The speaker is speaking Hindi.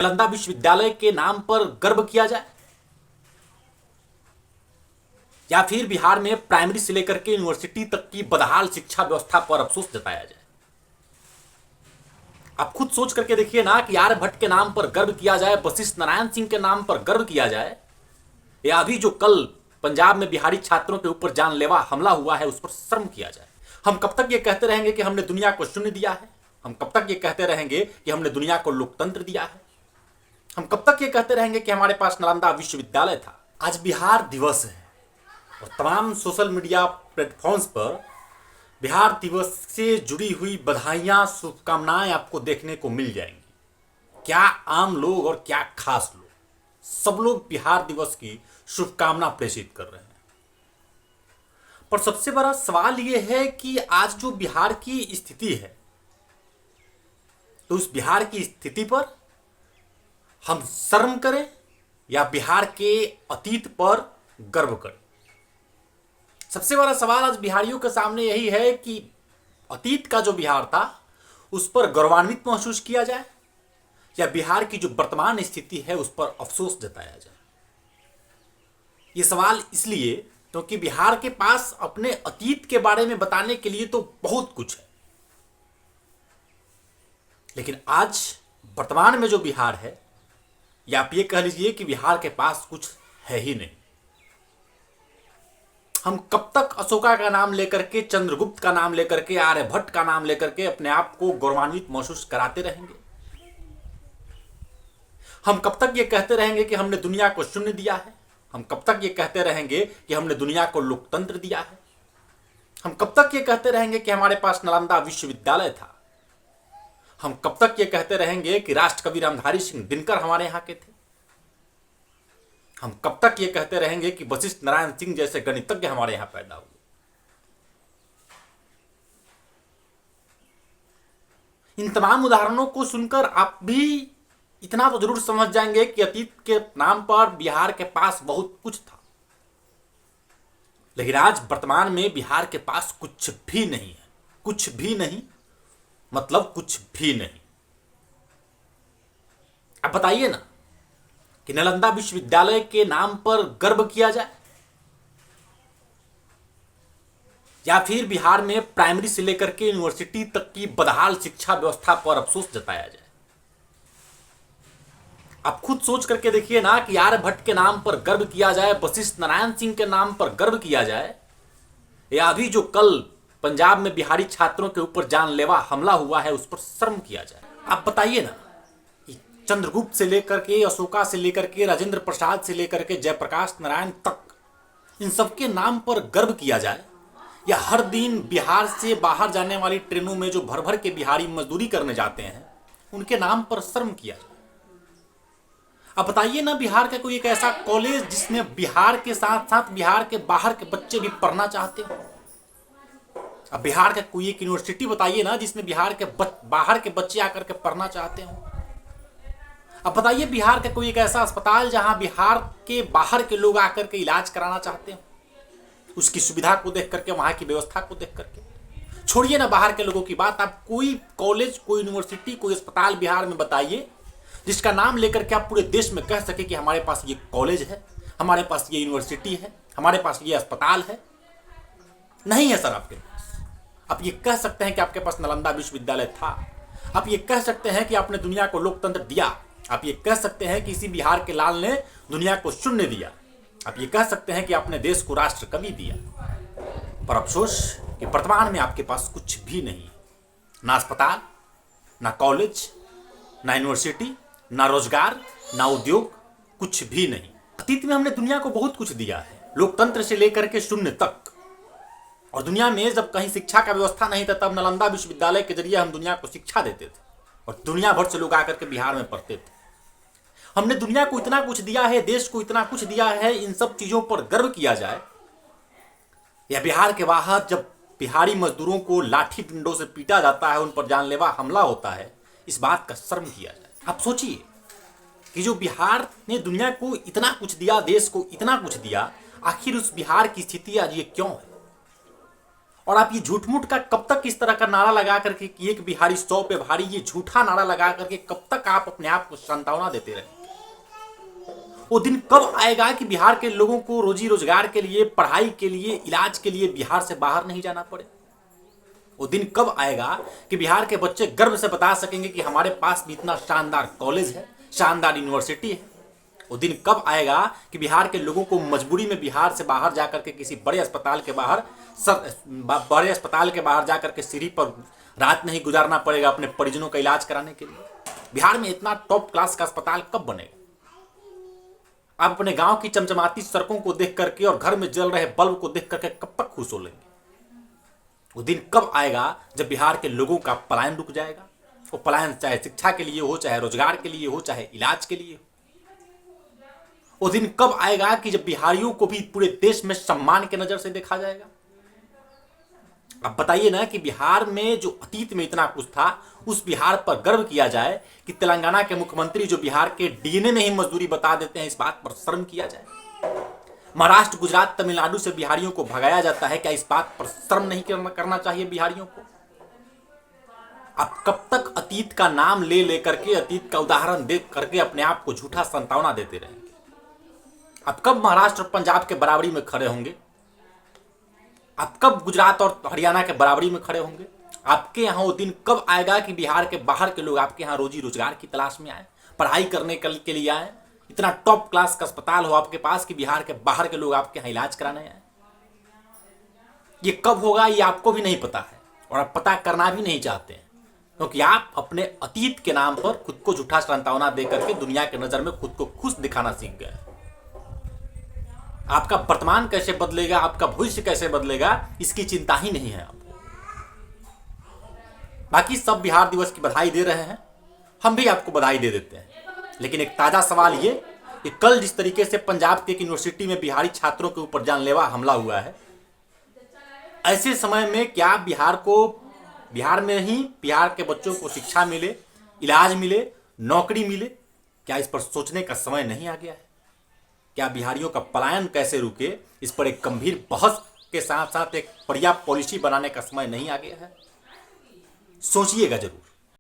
नालंदा विश्वविद्यालय के नाम पर गर्व किया जाए, या फिर बिहार में प्राइमरी से लेकर के यूनिवर्सिटी तक की बदहाल शिक्षा व्यवस्था पर अफसोस जताया जाए। आप खुद सोच करके देखिए ना कि आर्यभट्ट के नाम पर गर्व किया जाए, वशिष्ठ नारायण सिंह के नाम पर गर्व किया जाए, या अभी जो कल पंजाब में बिहारी छात्रों के ऊपर जानलेवा हमला हुआ है उस पर शर्म किया जाए। हम कब तक ये कहते रहेंगे कि हमने दुनिया को शून्य दिया है? हम कब तक ये कहते रहेंगे कि हमने दुनिया को लोकतंत्र दिया है? हम कब तक ये कहते रहेंगे कि हमारे पास नालंदा विश्वविद्यालय था? आज बिहार दिवस है और तमाम सोशल मीडिया प्लेटफॉर्म्स पर बिहार दिवस से जुड़ी हुई बधाइयां, शुभकामनाएं आपको देखने को मिल जाएंगी। क्या आम लोग और क्या खास लोग, सब लोग बिहार दिवस की शुभकामना प्रेषित कर रहे हैं। पर सबसे बड़ा सवाल यह है कि आज जो बिहार की स्थिति है, तो उस बिहार की स्थिति पर हम शर्म करें या बिहार के अतीत पर गर्व करें? सबसे बड़ा सवाल आज बिहारियों के सामने यही है कि अतीत का जो बिहार था उस पर गौरवान्वित महसूस किया जाए या बिहार की जो वर्तमान स्थिति है उस पर अफसोस जताया जाए। यह सवाल इसलिए क्योंकि बिहार के पास अपने अतीत के बारे में बताने के लिए तो बहुत कुछ है, लेकिन आज वर्तमान में जो बिहार है, या आप ये कह लीजिए कि बिहार के पास कुछ है ही नहीं। हम कब तक अशोका का नाम लेकर के, चंद्रगुप्त का नाम लेकर के, आर्यभट्ट का नाम लेकर के अपने आप को गौरवान्वित महसूस कराते रहेंगे? हम कब तक ये कहते रहेंगे कि हमने दुनिया को शून्य दिया है? हम कब तक ये कहते रहेंगे कि हमने दुनिया को लोकतंत्र दिया है? हम कब तक ये कहते रहेंगे कि हमारे पास नालंदा विश्वविद्यालय था? हम कब तक ये कहते रहेंगे कि राष्ट्रकवि रामधारी सिंह दिनकर हमारे यहां के थे? हम कब तक ये कहते रहेंगे कि वशिष्ठ नारायण सिंह जैसे गणितज्ञ हमारे यहां पैदा हुए? इन तमाम उदाहरणों को सुनकर आप भी इतना तो जरूर समझ जाएंगे कि अतीत के नाम पर बिहार के पास बहुत कुछ था, लेकिन आज वर्तमान में बिहार के पास कुछ भी नहीं है। कुछ भी नहीं मतलब कुछ भी नहीं। अब बताइए ना कि नालंदा विश्वविद्यालय के नाम पर गर्व किया जाए, या फिर बिहार में प्राइमरी से लेकर के यूनिवर्सिटी तक की बदहाल शिक्षा व्यवस्था पर अफसोस जताया जाए। आप खुद सोच करके देखिए ना कि आर्यभट्ट के नाम पर गर्व किया जाए, वशिष्ठ नारायण सिंह के नाम पर गर्व किया जाए, या अभी जो कल पंजाब में बिहारी छात्रों के ऊपर जानलेवा हमला हुआ है उस पर शर्म किया जाए। आप बताइए ना कि चंद्रगुप्त से लेकर के, अशोका से लेकर के, राजेंद्र प्रसाद से लेकर के जयप्रकाश नारायण तक, इन सबके नाम पर गर्व किया जाए, या हर दिन बिहार से बाहर जाने वाली ट्रेनों में जो भर भर के बिहारी मजदूरी करने जाते हैं उनके नाम पर शर्म किया जाए। अब बताइए ना, बिहार का कोई एक ऐसा कॉलेज जिसमें बिहार के साथ साथ बिहार के बाहर के बच्चे भी पढ़ना चाहते हो? अब बिहार का कोई एक यूनिवर्सिटी बताइए ना जिसमें बिहार के बाहर के बच्चे आकर के पढ़ना चाहते हो। अब बताइए बिहार का कोई एक ऐसा अस्पताल जहां बिहार के बाहर के लोग आकर के इलाज कराना चाहते हो, उसकी सुविधा को देख करके, वहां की व्यवस्था को देख करके। छोड़िए ना बाहर के लोगों की बात, आप कोई कॉलेज, कोई यूनिवर्सिटी, कोई अस्पताल बिहार में बताइए जिसका नाम लेकर के आप पूरे देश में कह सके कि हमारे पास ये कॉलेज है, हमारे पास ये यूनिवर्सिटी है, हमारे पास ये अस्पताल है। नहीं है सर आपके पास। आप ये कह सकते हैं कि आपके पास नालंदा विश्वविद्यालय था, आप ये कह सकते हैं कि आपने दुनिया को लोकतंत्र दिया, आप ये कह सकते हैं कि इसी बिहार के लाल ने दुनिया को शून्य दिया, आप ये कह सकते हैं कि आपने देश को राष्ट्र कवि दिया। पर अफसोस कि वर्तमान में आपके पास कुछ भी नहीं है, ना अस्पताल, ना कॉलेज, ना यूनिवर्सिटी, ना रोजगार, ना उद्योग, कुछ भी नहीं। अतीत में हमने दुनिया को बहुत कुछ दिया है, लोकतंत्र से लेकर के शून्य तक। और दुनिया में जब कहीं शिक्षा का व्यवस्था नहीं था तब नालंदा विश्वविद्यालय के जरिए हम दुनिया को शिक्षा देते थे और दुनिया भर से लोग आकर के बिहार में पढ़ते थे। हमने दुनिया को इतना कुछ दिया है, देश को इतना कुछ दिया है, इन सब चीजों पर गर्व किया जाए, या बिहार के बाहर जब बिहारी मजदूरों को लाठी डंडों से पीटा जाता है, उन पर जानलेवा हमला होता है, इस बात का शर्म किया जाए। आप सोचिए कि जो बिहार ने दुनिया को इतना कुछ दिया, देश को इतना कुछ दिया, आखिर उस बिहार की स्थिति आज ये क्यों है? और आप ये झूठ मूठ का कब तक इस तरह का नारा लगा करके कि एक बिहारी 100 पे भारी, ये झूठा नारा लगा करके कब तक आप अपने आप को सांत्वना देते रहे? वो दिन कब आएगा कि बिहार के लोगों को रोजी रोजगार के लिए, पढ़ाई के लिए, इलाज के लिए बिहार से बाहर नहीं जाना पड़े? वो दिन कब आएगा कि बिहार के बच्चे गर्व से बता सकेंगे कि हमारे पास भी इतना शानदार कॉलेज है, शानदार यूनिवर्सिटी है? वो दिन कब आएगा कि बिहार के लोगों को मजबूरी में बिहार से बाहर जाकर के किसी बड़े अस्पताल के बाहर जाकर के सीढ़ी पर रात नहीं गुजारना पड़ेगा अपने परिजनों का इलाज कराने के लिए? बिहार में इतना टॉप क्लास का अस्पताल कब बनेगा? आप अपने गांव की चमचमाती सड़कों को देख करके और घर में जल रहे बल्ब को देख करके कब तक खुश हो लेंगे? वो दिन कब आएगा जब बिहार के लोगों का पलायन रुक जाएगा? वो पलायन चाहे शिक्षा के लिए हो, चाहे रोजगार के लिए हो, चाहे इलाज के लिए हो। वो दिन कब आएगा कि जब बिहारियों को भी पूरे देश में सम्मान के नजर से देखा जाएगा? अब बताइए ना कि बिहार में जो अतीत में इतना कुछ था, उस बिहार पर गर्व किया जाए कि तेलंगाना के मुख्यमंत्री जो बिहार के डीएनए में ही मजदूरी बता देते हैं, इस बात पर शर्म किया जाए। महाराष्ट्र, गुजरात, तमिलनाडु से बिहारियों को भगाया जाता है, क्या इस बात पर शर्म नहीं करना चाहिए बिहारियों को? आप कब तक अतीत का नाम ले लेकर के, अतीत का उदाहरण देख करके अपने आप को झूठा सांत्वना देते रहेंगे? आप कब महाराष्ट्र और पंजाब के बराबरी में खड़े होंगे? आप कब गुजरात और हरियाणा के बराबरी में खड़े होंगे? आपके यहाँ वो दिन कब आएगा कि बिहार के बाहर के लोग आपके यहाँ रोजी रोजगार की तलाश में आए, पढ़ाई करने के लिए आए? इतना टॉप क्लास का अस्पताल हो आपके पास कि बिहार के बाहर के लोग आपके यहाँ इलाज कराने आए? ये कब होगा ये आपको भी नहीं पता है, और आप पता करना भी नहीं चाहते हैं, क्योंकि आप अपने अतीत के नाम पर खुद को झूठा सांत्वना दे करके दुनिया के नजर में खुद को खुश दिखाना सीख गए। आपका वर्तमान कैसे बदलेगा, आपका भविष्य कैसे बदलेगा, इसकी चिंता ही नहीं है आपको। बाकी सब बिहार दिवस की बधाई दे रहे हैं, हम भी आपको बधाई दे देते हैं, लेकिन एक ताजा सवाल ये कि कल जिस तरीके से पंजाब के एक यूनिवर्सिटी में बिहारी छात्रों के ऊपर जानलेवा हमला हुआ है, ऐसे समय में क्या बिहार में ही बिहार के बच्चों को शिक्षा मिले, इलाज मिले, नौकरी मिले? क्या इस पर सोचने का समय नहीं आ गया है? क्या बिहारियों का पलायन कैसे रुके, इस पर एक गंभीर बहस के साथ साथ एक बढ़िया पॉलिसी बनाने का समय नहीं आ गया है? सोचिएगा जरूर।